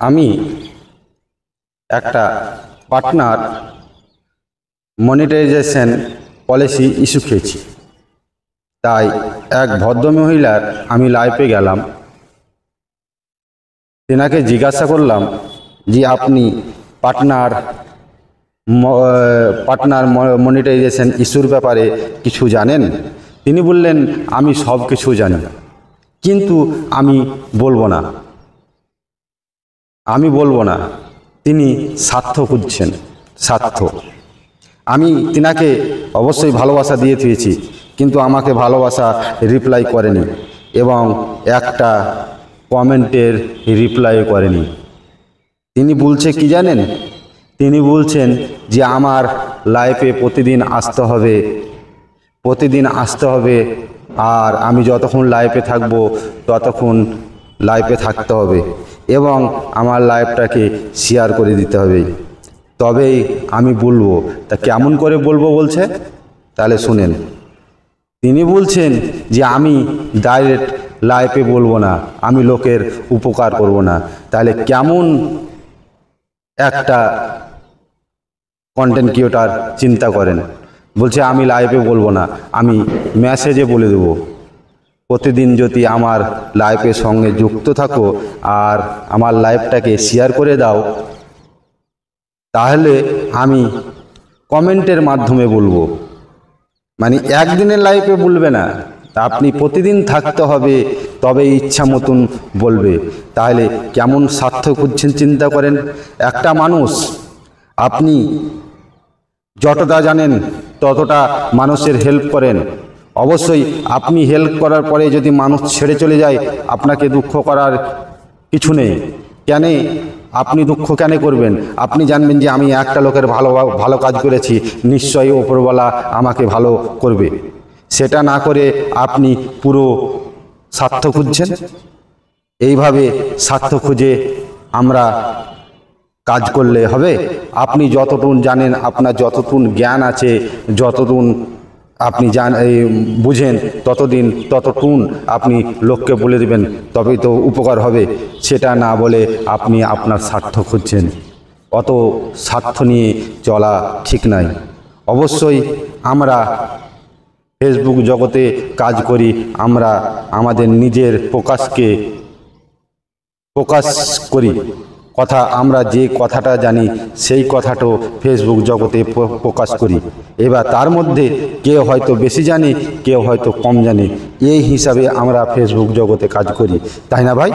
আমি একটা partner monetization policy issue খেয়েছি। তাই এক ভদ্রমহিলার আমি লাইভে গেলাম, তেনাকে জিজ্ঞাসা করলাম যে আপনি পার্টনার মনিটাইজেশন ইস্যুর ব্যাপারে কিছু জানেন? তিনি বললেন আমি সব কিছু জানি, কিন্তু আমি বলবো না। তিনি স্বার্থ খুঁজছেন, স্বার্থ। আমি তিনাকে অবশ্যই ভালোবাসা দিয়ে দিয়েছি, কিন্তু আমাকে ভালোবাসা রিপ্লাই করেনি এবং একটা কমেন্টের রিপ্লাই করেনি। তিনি বলছে কি জানেন? তিনি বলছেন যে আমার লাইফে প্রতিদিন আসতে হবে, আর আমি যতক্ষণ লাইফে থাকব ততক্ষণ লাইফে থাকতে হবে এবং আমার লাইফটাকে শেয়ার করে দিতে হবে, তবেই আমি বলবো। তা কেমন করে বলবো বলছে? তাহলে শুনেন। তিনি বলছেন যে আমি ডাইরেক্ট লাইফে বলবো না, আমি লোকের উপকার করব না। তাহলে কেমন একটা কন্টেন্ট ক্রিয়েটর চিন্তা করেন? বলছে আমি লাইভে বলবো না, আমি মেসেজে বলে দেবো। প্রতিদিন যদি আমার লাইফের সঙ্গে যুক্ত থাকো আর আমার লাইফটাকে শেয়ার করে দাও, তাহলে আমি কমেন্টের মাধ্যমে বলবো। মানে একদিনের লাইফে বলবে না, আপনি প্রতিদিন থাকতে হবে, তবে ইচ্ছা মতন বলবে। তাহলে কেমন স্বার্থ খুঁজছেন চিন্তা করেন। একটা মানুষ, আপনি যতটা জানেন ততটা মানুষের হেল্প করেন। অবশ্যই আপনি হেল্প করার পরে যদি মানুষ ছেড়ে চলে যায়, আপনাকে দুঃখ করার কিছু নেই। কেন আপনি দুঃখ কেন করবেন? আপনি জানবেন যে আমি একটা লোকের ভালো কাজ করেছি, নিশ্চয়ই ওপরওয়ালা আমাকে ভালো করবে। সেটা না করে আপনি পুরো স্বার্থ খুঁজছেন। এইভাবে স্বার্থ খুঁজে আমরা কাজ করলে হবে? আপনি যতটুকু জানেন, আপনার যতটুকু জ্ঞান আছে, যতটুকু আপনি বুঝেন, ততটুকু আপনি লোককে বলে দেবেন, তবেই তো উপকার হবে। সেটা না বলে আপনি আপনার স্বার্থ খুঁজছেন। অত স্বার্থ নিয়ে চলা ঠিক নাই। অবশ্যই আমরা ফেসবুক জগতে কাজ করি, আমরা আমাদের নিজের প্রকাশ করি। আমরা যে কথাটা জানি সেই কথাটাও ফেসবুক জগতে প্রকাশ করি। এবার তার মধ্যে কেউ হয়তো বেশি জানে, কেউ হয়তো কম জানে। এই হিসাবে আমরা ফেসবুক জগতে কাজ করি, তাই না ভাই?